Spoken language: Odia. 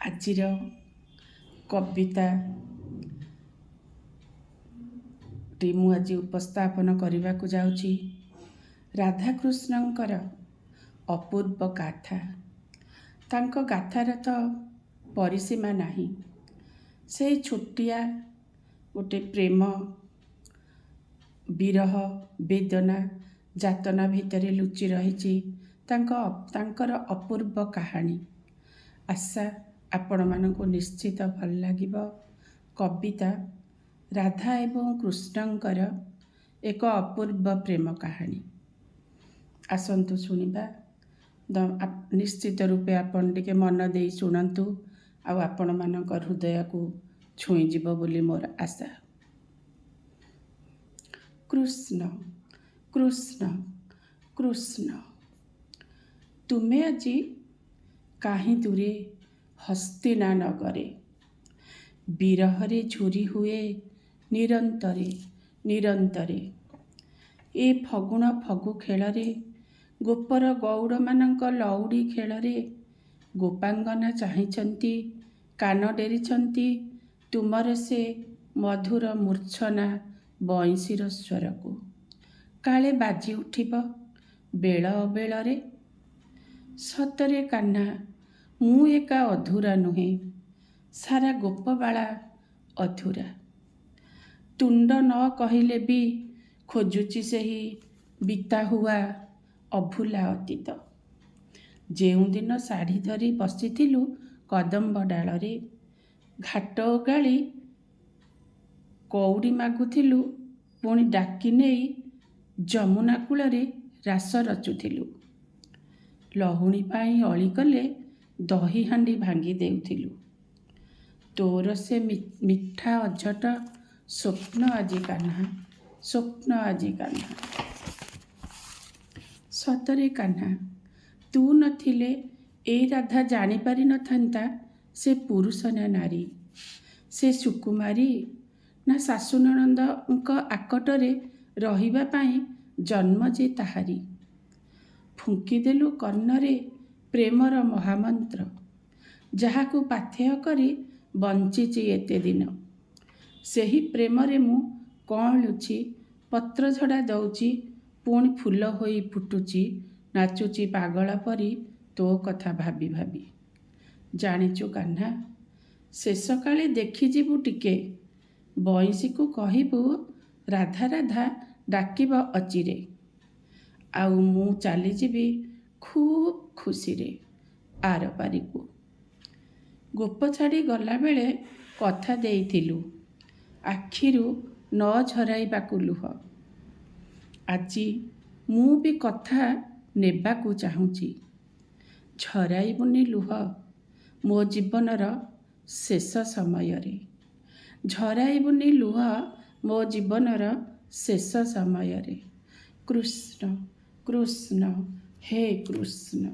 ଆଜିର କବିତାଟି ମୁଁ ଆଜି ଉପସ୍ଥାପନ କରିବାକୁ ଯାଉଛି। ରାଧାକୃଷ୍ଣଙ୍କର ଅପୂର୍ବ ଗାଥା। ତାଙ୍କ ଗାଥାର ତ ପରିସୀମା ନାହିଁ। ସେଇ ଛୋଟିଆ ଗୋଟେ ପ୍ରେମ, ବିରହ, ବେଦନା, ଯାତନା ଭିତରେ ଲୁଚି ରହିଛି ତାଙ୍କର ଅପୂର୍ବ କାହାଣୀ। ଆଶା ଆପଣମାନଙ୍କୁ ନିଶ୍ଚିତ ଭଲ ଲାଗିବ। କବିତା ରାଧା ଏବଂ କୃଷ୍ଣଙ୍କର ଏକ ଅପୂର୍ବ ପ୍ରେମ କାହାଣୀ। ଆସନ୍ତୁ ଶୁଣିବା। ନିଶ୍ଚିତ ରୂପେ ଆପଣ ଟିକେ ମନ ଦେଇ ଶୁଣନ୍ତୁ, ଆଉ ଆପଣମାନଙ୍କ ହୃଦୟକୁ ଛୁଇଁଯିବ ବୋଲି ମୋର ଆଶା। କୃଷ୍ଣ କୃଷ୍ଣ କୃଷ୍ଣ, ତୁମେ ଆଜି କାହିଁ ଦୂରେ ହସ୍ତିନା ନଗରେ, ବିରହରେ ଝୁରି ହୁଏ ନିରନ୍ତରେ ନିରନ୍ତରେ। ଏ ଫଗୁଣ ଫଗୁ ଖେଳରେ, ଗୋପର ଗଉଡ଼ମାନଙ୍କ ଲଉଡ଼ି ଖେଳରେ, ଗୋପାଙ୍ଗନା ଚାହିଁଛନ୍ତି, କାନ ଡେରିଛନ୍ତି ତୁମର ସେ ମଧୁର ମୂର୍ଚ୍ଛନା ବଇଁଶୀର ସ୍ୱରକୁ। କାଳେ ବାଜି ଉଠିବ ବେଳ ଅବେଳରେ। ସତରେ କାହ୍ନା, ମୁଁ ଏକା ଅଧୁରା ନୁହେଁ, ସାରା ଗୋପବାଳା ଅଧୁରା। ତୁଣ୍ଡ ନ କହିଲେ ବି ଖୋଜୁଛି ସେହି ବିତାହୁଆ ଅଭୁଲା ଅତୀତ। ଯେଉଁଦିନ ଶାଢ଼ୀ ଧରି ବସିଥିଲୁ କଦମ୍ବ ଡାଳରେ, ଘାଟ ଓଗାଳି କଉଡ଼ି ମାଗୁଥିଲୁ, ପୁଣି ଡାକି ନେଇ ଯମୁନା କୂଳରେ ରାସ ରଚୁଥିଲୁ। ଲହୁଣୀ ପାଇଁ ଅଳି କଲେ ଦହି ହାଣ୍ଡି ଭାଙ୍ଗି ଦେଉଥିଲୁ। ତୋର ସେ ମିଠା ଅଝଟ ସ୍ୱପ୍ନ ଆଜି କାହ୍ନା, ସ୍ୱପ୍ନ ଆଜି କାହ୍ନା। ସତରେ କାହ୍ନା, ତୁ ନଥିଲେ ଏ ରାଧା ଜାଣିପାରି ନଥାନ୍ତା ସେ ପୁରୁଷ ନା ନାରୀ, ସେ ସୁକୁମାରୀ ନା ଶାଶୁ ନଣନ୍ଦଙ୍କ ଆକଟରେ ରହିବା ପାଇଁ ଜନ୍ମ ଯେ ତାହାରି। ଫୁଙ୍କିଦେଲୁ କର୍ଣ୍ଣରେ ପ୍ରେମର ମହାମନ୍ତ୍ର, ଯାହାକୁ ପାଥେୟ କରି ବଞ୍ଚିଛି ଏତେ ଦିନ। ସେହି ପ୍ରେମରେ ମୁଁ କଅଁଳୁଛି, ପତ୍ରଝଡ଼ା ଦଉଛି, ପୁଣି ଫୁଲ ହୋଇ ଫୁଟୁଛି, ନାଚୁଛି ପାଗଳ ପରି ତୋ କଥା ଭାବି ଭାବି। ଜାଣିଛୁ କାହ୍ନା, ଶେଷକାଳେ ଦେଖିଯିବୁ ଟିକେ, ବଇଁଶୀକୁ କହିବୁ ରାଧା ରାଧା ଡାକିବ ଅଚିରେ, ଆଉ ମୁଁ ଚାଲିଯିବି ଖୁବ୍ ଖୁସିରେ ଆରପାରିକୁ। ଗୋପ ଛାଡ଼ି ଗଲାବେଳେ କଥା ଦେଇଥିଲୁ, ଆଖିରୁ ନ ଝରାଇବାକୁ ଲୁହ। ଆଜି ମୁଁ ବି କଥା ନେବାକୁ ଚାହୁଁଛି, ଝରାଇବୁନି ଲୁହ ମୋ ଜୀବନର ଶେଷ ସମୟରେ, ଝରାଇବୁନି ଲୁହ ମୋ ଜୀବନର ଶେଷ ସମୟରେ। କୃଷ୍ଣ କୃଷ୍ଣ ହେ କୃଷ୍ଣ।